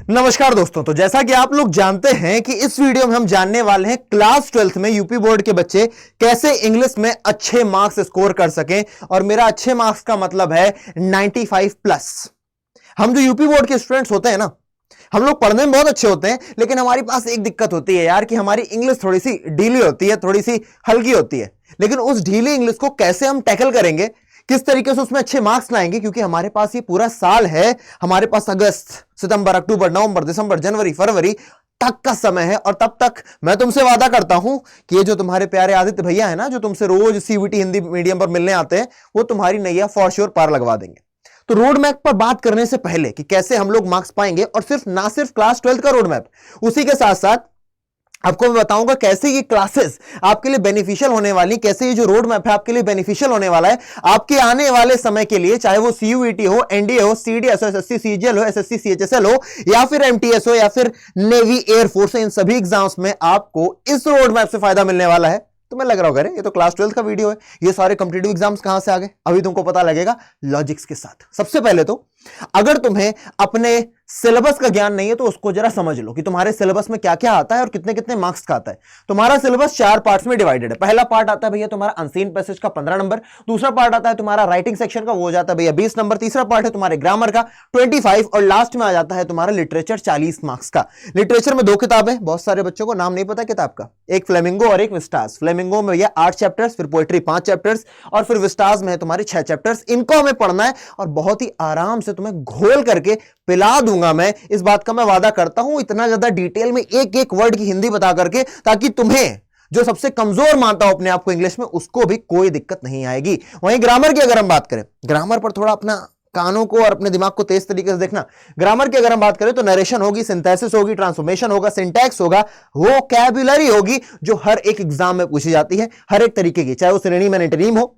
नमस्कार दोस्तों। तो जैसा कि आप लोग जानते हैं कि इस वीडियो में हम जानने वाले हैं क्लास 12th में यूपी बोर्ड के बच्चे कैसे इंग्लिश में अच्छे मार्क्स स्कोर कर सकें। और मेरा अच्छे मार्क्स का मतलब है 95 प्लस। हम जो यूपी बोर्ड के स्टूडेंट्स होते हैं ना, हम लोग पढ़ने में बहुत अच्छे होते हैं, लेकिन हमारे पास एक दिक्कत होती है यार कि हमारी इंग्लिश थोड़ी सी ढीली होती है, थोड़ी सी हल्की होती है। लेकिन उस ढीली इंग्लिश को कैसे हम टैकल करेंगे, किस तरीके से उसमें अच्छे मार्क्स लाएंगे, क्योंकि हमारे पास ये पूरा साल है। हमारे पास अगस्त, सितंबर, अक्टूबर, नवंबर, दिसंबर, जनवरी, फरवरी तक का समय है। और तब तक मैं तुमसे वादा करता हूं कि ये जो तुम्हारे प्यारे आदित्य भैया है ना, जो तुमसे रोज सीबीटी हिंदी मीडियम पर मिलने आते हैं, वो तुम्हारी नैया फॉर श्योर पार लगवा देंगे। तो रोड मैप पर बात करने से पहले कि कैसे हम लोग मार्क्स पाएंगे, और सिर्फ क्लास 12 का रोड मैप, उसी के साथ साथ आपको मैं बताऊंगा कैसे ये क्लासेस आपके लिए बेनिफिशियल होने वाली, कैसे ये जो रोड मैप है आपके लिए बेनिफिशियल होने वाला है आपके आने वाले समय के लिए। चाहे वो सीयूईटी हो, एनडीए हो, सीडीएस हो, एसएससी सीजीएल हो, एसएससी सीएचएसएल हो, या फिर एमटीएस हो, या फिर नेवी एयरफोर्स हो, इन सभी एग्जाम्स में आपको इस रोड मैप से फायदा मिलने वाला है। तुम्हें लग रहा होगा ये तो क्लास 12 का वीडियो है, ये सारे कॉम्पिटिटिव एग्जाम्स कहां से आ गए? अभी तुमको पता लगेगा लॉजिक्स के साथ। सबसे पहले तो अगर तुम्हें अपने सिलेबस का ज्ञान नहीं है तो उसको जरा समझ लो कि तुम्हारे सिलेबस में क्या क्या आता है और कितने कितने मार्क्स का आता है। तुम्हारा सिलेबस 4 पार्ट्स में डिवाइडेड है। पहला पार्ट आता है भैया तुम्हारा अनसीन पैसेज का 15 नंबर। दूसरा पार्ट आता है तुम्हारा राइटिंग सेक्शन का, वो हो जाता है भैया 20 नंबर। तीसरा पार्ट है तुम्हारे ग्रामर का 25, और लास्ट में आ जाता है तुम्हारा लिटरेचर 40 मार्क्स का। लिटरेचर में 2 किताबें, बहुत सारे बच्चों को नाम नहीं पता किताब का, एक फ्लेमिंगो और एक विस्टास। फ्लेमिंगो में भैया 8 चैप्टर्स, फिर पोएट्री 5 चैप्टर्स, और फिर विस्टास में है तुम्हारे 6 चैप्टर्स। इनको हमें पढ़ना है और बहुत ही आराम से तुम्हें घोल करके पिला दूंगा मैं, इस बात का मैं वादा करता हूं। इतना ज्यादा डिटेल में एक एक वर्ड की हिंदी बता करके, ताकि तुम्हें जो सबसे कमजोर मानता हो अपने आप को इंग्लिश में, उसको भी कोई दिक्कत नहीं आएगी। वहीं ग्रामर की अगर हम बात करें, ग्रामर पर थोड़ा अपना कानों को और अपने दिमाग को तेज तरीके से देखना। ग्रामर की अगर हम बात करें तो नरेशन होगी, सिंथेसिस होगी, ट्रांसफॉर्मेशन होगा, सिंटैक्स होगा, वोकैबुलरी होगी, जो हर एक एग्जाम में पूछी जाती है, हर एक तरीके की, चाहे वो श्रेणी में एंटोनिम हो,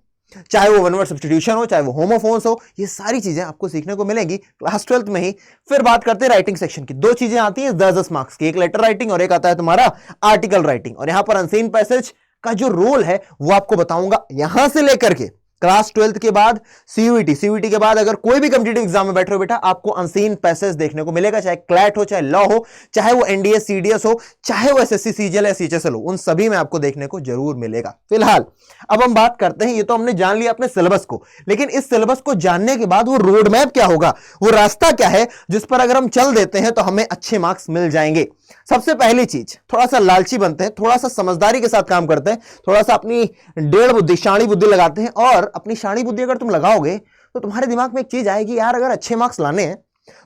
चाहे वो वन वर्ड सब्स्टिट्यूशन हो, चाहे वो होमोफोन्स हो, ये सारी चीजें आपको सीखने को मिलेंगी क्लास 12th में ही। फिर बात करते हैं राइटिंग सेक्शन की। 2 चीजें आती हैं 10-10 मार्क्स की, एक लेटर राइटिंग और एक आता है तुम्हारा आर्टिकल राइटिंग। और यहां पर अनसीन पैसेज का जो रोल है वो आपको बताऊंगा। यहां से लेकर के क्लास 12th के बाद सीयूईटी के बाद अगर कोई भी कॉम्पिटिटिव एग्जाम में बैठ रहे हो बेटा, आपको अनसीन पैसेज देखने को मिलेगा, चाहे क्लैट हो, चाहे लॉ हो, चाहे वो एनडीए सीडीएस हो, चाहे वो एसएससी सीजीएल या सीएचएसएल हो, उन सभी में आपको देखने को जरूर मिलेगा। फिलहाल अब हम बात करते हैं, ये तो हमने जान लिया अपने सिलेबस को, लेकिन इस सिलेबस को जानने के बाद वो रोड मैप क्या होगा, वो रास्ता क्या है जिस पर अगर हम चल देते हैं तो हमें अच्छे मार्क्स मिल जाएंगे। सबसे पहली चीज, थोड़ा सा लालची बनते हैं, थोड़ा सा समझदारी के साथ काम करते हैं, थोड़ा सा अपनी डेढ़ बुद्धि, शाणी बुद्धि लगाते हैं। और अपनी शाणी बुद्धि अगर तुम लगाओगे तो तुम्हारे दिमाग में एक चीज आएगी, यार अगर अच्छे मार्क्स लाने हैं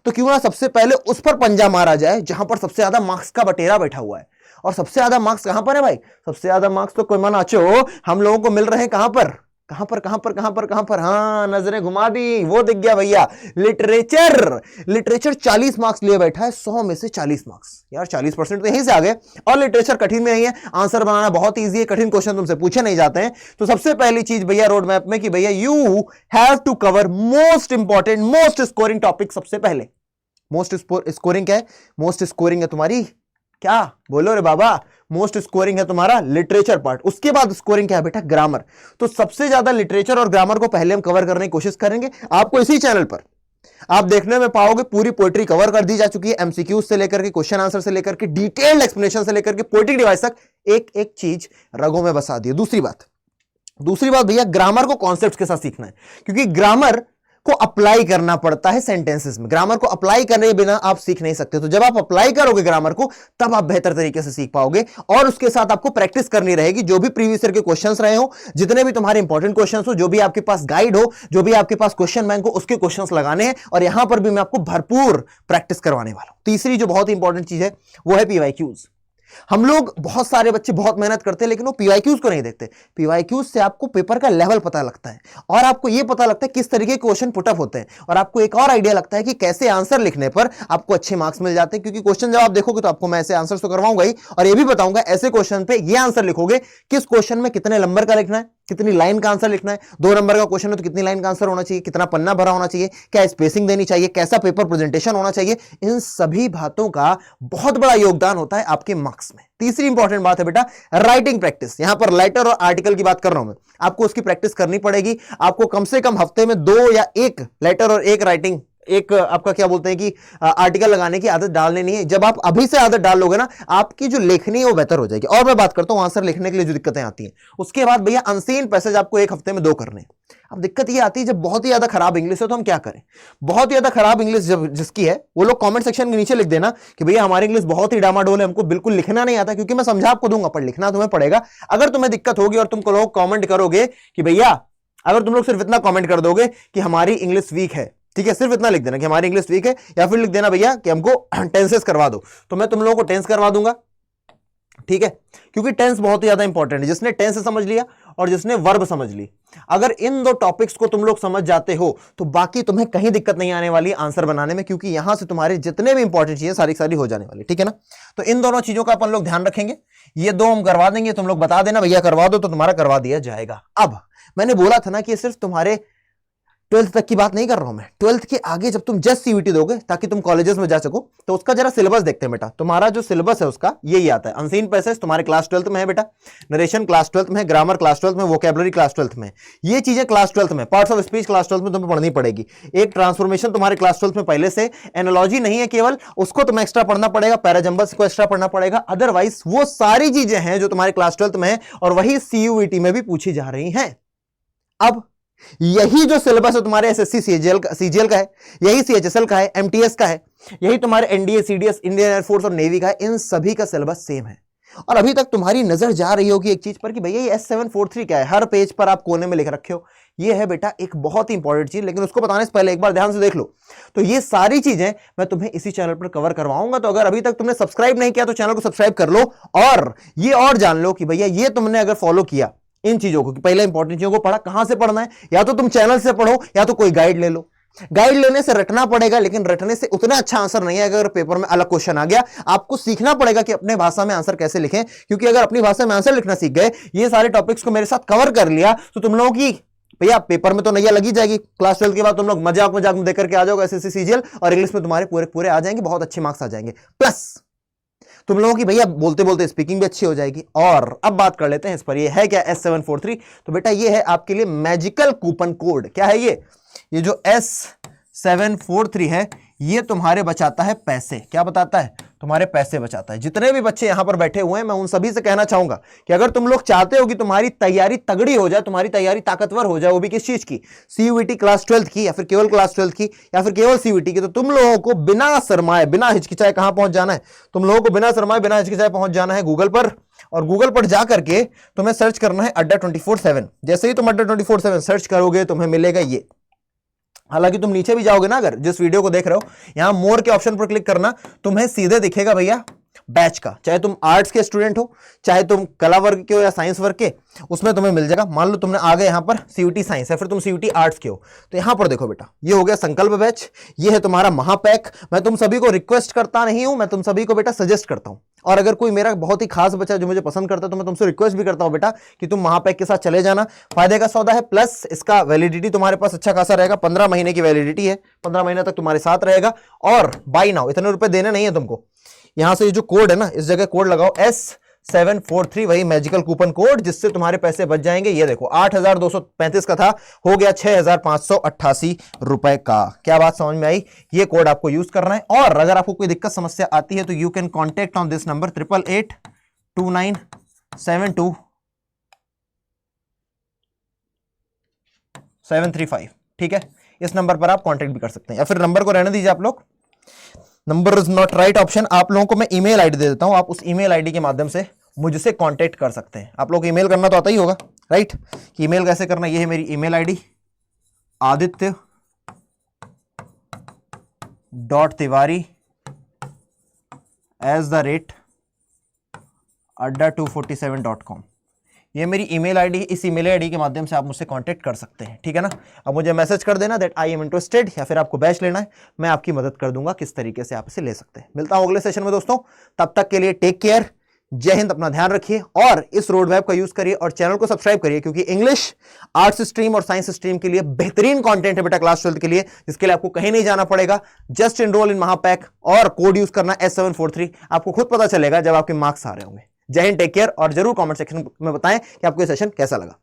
तो क्यों ना सबसे पहले उस पर पंजा मारा जाए जहां पर सबसे ज्यादा मार्क्स का बटेरा बैठा हुआ है। और सबसे ज्यादा मार्क्स कहां पर है भाई? सबसे ज्यादा मार्क्स तो कोई मनाचो हम लोगों को मिल रहे हैं कहां पर? हाँ, नजरें घुमा दी, वो दिख गया भैया, लिटरेचर 40 मार्क्स लिए बैठा है, 100 में से 40 मार्क्स। यार 40% तो यहीं से आ गए। और लिटरेचर कठिन में नहीं है, आंसर बनाना बहुत इजी है, कठिन क्वेश्चन तुमसे पूछे नहीं जाते हैं। तो सबसे पहली चीज भैया रोड मैप में कि भैया you have to cover most important, most scoring topic. सबसे पहले मोस्ट स्कोरिंग क्या है? मोस्ट स्कोरिंग है तुम्हारी, क्या बोलो रे बाबा, मोस्ट स्कोरिंग है तुम्हारा लिटरेचर पार्ट। उसके बाद स्कोरिंग क्या है बेटा? ग्रामर। तो सबसे ज्यादा लिटरेचर और ग्रामर को पहले हम कवर करने की कोशिश करेंगे। आपको इसी चैनल पर आप देखने में पाओगे पूरी पोएट्री कवर कर दी जा चुकी है, एमसीक्यू से लेकर के, क्वेश्चन आंसर से लेकर के, डिटेल्ड एक्सप्लेनेशन से लेकर के, पोएट्री डिवाइस तक एक एक चीज रगों में बसा दी। दूसरी बात भैया, ग्रामर को कॉन्सेप्ट के साथ सीखना है, क्योंकि ग्रामर को अप्लाई करना पड़ता है सेंटेंसेस में। ग्रामर को अप्लाई करने के बिना आप सीख नहीं सकते। तो जब आप अप्लाई करोगे ग्रामर को, तब आप बेहतर तरीके से सीख पाओगे। और उसके साथ आपको प्रैक्टिस करनी रहेगी। जो भी प्रीवियस ईयर के क्वेश्चंस रहे हो, जितने भी तुम्हारे इंपॉर्टेंट क्वेश्चंस हो, जो भी आपके पास गाइड हो, जो भी आपके पास क्वेश्चन बैंक हो, उसके क्वेश्चंस लगाने हैं। और यहां पर भी मैं आपको भरपूर प्रैक्टिस करवाने वाला हूं। तीसरी जो बहुत इंपॉर्टेंट चीज है वो है पीवाईक्यूज। हम लोग, बहुत सारे बच्चे बहुत मेहनत करते हैं, लेकिन वो पीवाईक्यूज को नहीं देखते। पीवाईक्यूज से आपको पेपर का लेवल पता लगता है, और आपको यह पता लगता है किस तरीके के क्वेश्चन पुटअप होते हैं, और आपको एक और आइडिया लगता है कि कैसे आंसर लिखने पर आपको अच्छे मार्क्स मिल जाते हैं। क्योंकि क्वेश्चन जब आप देखोगे तो आपको मैं ऐसे आंसर तो करवाऊंगा ही, और यह भी बताऊंगा ऐसे क्वेश्चन पे ये आंसर लिखोगे, किस क्वेश्चन में कितने नंबर का लिखना है, कितनी लाइन का आंसर लिखना है। 2 नंबर का क्वेश्चन है तो कितनी लाइन का आंसर होना चाहिए, कितना पन्ना भरा होना चाहिए, क्या स्पेसिंग देनी चाहिए, कैसा पेपर प्रेजेंटेशन होना चाहिए। इन सभी बातों का बहुत बड़ा योगदान होता है आपके मार्क्स में। तीसरी इंपॉर्टेंट बात है बेटा राइटिंग प्रैक्टिस। यहां पर लेटर और आर्टिकल की बात कर रहा हूं मैं, आपको उसकी प्रैक्टिस करनी पड़ेगी। आपको कम से कम हफ्ते में 2 या 1 लेटर और 1 राइटिंग एक आपका क्या बोलते हैं कि आर्टिकल लगाने की आदत डालने नहीं है। जब आप अभी से आदत डाल लोगे ना, आपकी जो लेखनी है वो बेहतर हो जाएगी। और मैं बात करता हूं आंसर लिखने के लिए जो दिक्कतें आती हैं, उसके बाद भैया अनसीन पैसेज आपको एक हफ्ते में 2 करने। अब दिक्कत ये आती है जब बहुत ही ज्यादा खराब इंग्लिश है तो हम क्या करें। बहुत ही ज्यादा खराब इंग्लिश जब जिसकी है वो लोग कमेंट सेक्शन के नीचे लिख देना कि भैया हमारी इंग्लिश बहुत ही डामाडोल है, हमको बिल्कुल लिखना नहीं आता। क्योंकि मैं समझा आपको दूंगा पर लिखना तुम्हें पड़ेगा। अगर तुम्हें दिक्कत होगी और तुम लोग कमेंट करोगे कि भैया, अगर तुम लोग सिर्फ इतना कमेंट कर दोगे कि हमारी इंग्लिश वीक है, ठीक है, सिर्फ इतना लिख देना कि हमारी इंग्लिश वीक है, या फिर लिख देना भैया कि हमको टेंसेस करवा दो, तो मैं तुम लोगों को टेंस करवा दूंगा, ठीक है। क्योंकि टेंस बहुत ही ज्यादा इंपॉर्टेंट है। जिसने टेंस समझ लिया और जिसने वर्ब समझ ली, अगर इन 2 टॉपिक्स को तुम लोग समझ जाते हो तो बाकी तुम्हें कहीं दिक्कत नहीं आने वाली आंसर बनाने में, क्योंकि यहां से तुम्हारे जितने भी इंपॉर्टेंट चीजें सारी सारी हो जाने वाली, ठीक है ना। तो इन दोनों चीजों का अपन लोग ध्यान रखेंगे। ये 2 हम करवा देंगे, तुम लोग बता देना भैया करवा दो, तो तुम्हारा करवा दिया जाएगा। अब मैंने बोला था ना कि सिर्फ तुम्हारे 12th तक की बात नहीं कर रहा हूं मैं। 12th के आगे जब तुम जस्ट सीयूटी दोगे ताकि तुम कॉलेजेस में जा सको, तो उसका जरा सिलेबस देखते हैं बेटा। तुम्हारा जो सिलेबस है उसका यही आता है। अनसीन पैसेज तुम्हारे क्लास 12th में है बेटा, नरेशन क्लास 12th में है, ग्रामर क्लास 12th में, वोकैबुलरी क्लास 12th में। ये चीजें क्लास 12th में, parts of speech class 12th में तुम्हें पढ़नी पड़ेगी। एक ट्रांसफॉर्मेशन तुम्हारे क्लास 12th में पहले से, एनालॉजी नहीं है केवल, उसको तुम्हें एक्स्ट्रा पढ़ना पड़ेगा, पैराजंबल्स को एक्स्ट्रा पढ़ना पड़ेगा। अदरवाइज वो सारी चीजें हैं जो तुम्हारे क्लास 12th में है और वही सीयूईटी में भी पूछी जा रही हैं। अब यही जो सिलेबस है तुम्हारे एसएससी सीजीएल का है, यही सीएचएसएल का है, एमटीएस का है, यही तुम्हारे एनडीए, सीडीएस, इंडियन एयरफोर्स और नेवी का है। इन सभी का सिलेबस सेम है। और अभी तक तुम्हारी नजर जा रही होगी एक चीज पर कि भैया ये S743 क्या है, हर पेज पर आप कोने में लिख रखे हो। ये है बेटा एक बहुत ही इंपॉर्टेंट चीज, लेकिन उसको बताने से पहले एक बार ध्यान से देख लो। तो ये सारी चीजें मैं तुम्हें इसी चैनल पर कवर करवाऊंगा। तो अगर अभी तक तुमने सब्सक्राइब नहीं किया तो चैनल को सब्सक्राइब कर लो, और ये और जान लो कि भैया ये तुमने अगर फॉलो किया इन चीजों को, कि पहले इंपॉर्टेंट चीजों को पढ़ा, कहां से पढ़ना है, या तो तुम चैनल से पढ़ो या तो कोई गाइड ले लो। गाइड लेने से रटना पड़ेगा, लेकिन रटने से उतना अच्छा आंसर नहीं है। अगर पेपर में अलग क्वेश्चन आ गया, आपको सीखना पड़ेगा कि अपने भाषा में आंसर कैसे लिखें। क्योंकि अगर अपनी भाषा में आंसर लिखना सीख गए, ये सारे टॉपिक्स को मेरे साथ कवर कर लिया, तो तुम लोगों की भैया पेपर में तो नैया लगी जाएगी। क्लास 12 के बाद तुम लोग मजाक में देकर के आ जाओगे एसएससी सीजीएल, और इंग्लिश में तुम्हारे पूरे पूरे आ जाएंगे, बहुत अच्छे मार्क्स आ जाएंगे। प्लस तुम लोगों की भैया बोलते बोलते स्पीकिंग भी अच्छी हो जाएगी। और अब बात कर लेते हैं इस पर, ये है क्या S743। तो बेटा ये है आपके लिए मैजिकल कूपन कोड। क्या है ये जो S743 है, ये तुम्हारे बचाता है पैसे। क्या बताता है? तुम्हारे पैसे बचाता है। जितने भी बच्चे यहां पर बैठे हुए हैं, मैं उन सभी से कहना चाहूंगा कि अगर तुम लोग चाहते हो कि तुम्हारी तैयारी तगड़ी हो जाए, तुम्हारी तैयारी ताकतवर हो जाए, वो भी किस चीज की, सीयूईटी क्लास 12th की, या फिर केवल क्लास 12th की, या फिर केवल सीयूईटी की, तो तुम लोगों को बिना शर्माए, बिना हिचकिचाए कहां पहुंच जाना है? तुम लोगों को बिना शर्माए, बिना हिचकिचाए पहुंच जाना है गूगल पर। और गूगल पर जाकर के तुम्हें सर्च करना है अड्डा 24/7। जैसे ही तुम अड्डा 24/7 सर्च करोगे, तुम्हें मिलेगा ये। हालांकि तुम नीचे भी जाओगे ना, अगर जिस वीडियो को देख रहे हो, यहां मोर के ऑप्शन पर क्लिक करना, तुम्हें सीधे दिखेगा भैया बैच का। चाहे तुम आर्ट्स के स्टूडेंट हो, चाहे तुम कला वर्ग के हो या साइंस वर्ग के, उसमें तुम्हें मिल जाएगा। मान लो तुमने आ गए यहां पर सीयूटी साइंस है, फिर तुम सीयूटी आर्ट्स के हो, तो यहां पर देखो बेटा, ये हो गया संकल्प बैच, ये है तुम्हारा महापैक। मैं तुम सभी को रिक्वेस्ट करता नहीं हूं, मैं तुम सभी को बेटा सजेस्ट करता हूं। और अगर कोई मेरा बहुत ही खास बच्चा जो मुझे पसंद करता है, तो मैं तुमसे रिक्वेस्ट भी करता हूं बेटा कि तुम महापैक के साथ चले जाना। फायदे का सौदा है, प्लस इसका वैलिडिटी तुम्हारे पास अच्छा खासा रहेगा। 15 महीने की वैलिडिटी है, 15 महीने तक तुम्हारे साथ रहेगा। और बाय नाउ, इतने रुपए देने नहीं है तुमको। यहां से ये जो कोड है ना, इस जगह कोड लगाओ S743, वही मैजिकल कूपन कोड, जिससे तुम्हारे पैसे बच जाएंगे। ये देखो 8,235 का था, हो गया 6,588 रुपए का। क्या बात समझ में आई? ये कोड आपको यूज करना है। और अगर आपको कोई दिक्कत समस्या आती है तो you can contact on this number 888972 ठीक है, इस नंबर पर आप कॉन्टेक्ट भी कर सकते हैं, या फिर नंबर को रहने दीजिए आप लोग, number is not right option. आप लोगों को मैं ईमेल आईडी दे देता हूं, आप उस ईमेल आईडी के माध्यम से मुझसे कांटेक्ट कर सकते हैं। आप लोग ईमेल करना तो आता ही होगा, राइट? कि ईमेल कैसे करना, ये है मेरी ईमेल आईडी, aditya.tiwari@adda247.com। ये मेरी ईमेल आईडी, इस ईमेल आईडी के माध्यम से आप मुझसे कांटेक्ट कर सकते हैं, ठीक है ना? अब मुझे मैसेज कर देना दैट आई एम इंटरेस्टेड, या फिर आपको बैच लेना है, मैं आपकी मदद कर दूंगा किस तरीके से आप इसे ले सकते हैं। मिलता हूं अगले सेशन में दोस्तों, तब तक के लिए टेक केयर, जय हिंद, अपना ध्यान रखिए और इस रोड मैप का यूज करिए और चैनल को सब्सक्राइब करिए, क्योंकि इंग्लिश, आर्ट्स स्ट्रीम और साइंस स्ट्रीम के लिए बेहतरीन कंटेंट है बेटा क्लास 12 के लिए, जिसके लिए आपको कहीं नहीं जाना पड़ेगा। जस्ट एनरोल इन महापैक और कोड यूज करना S743, आपको खुद पता चलेगा जब आपके मार्क्स आ रहे होंगे। जय हिंद, टेक केयर, और जरूर कमेंट सेक्शन में बताएं कि आपको ये सेशन कैसा लगा।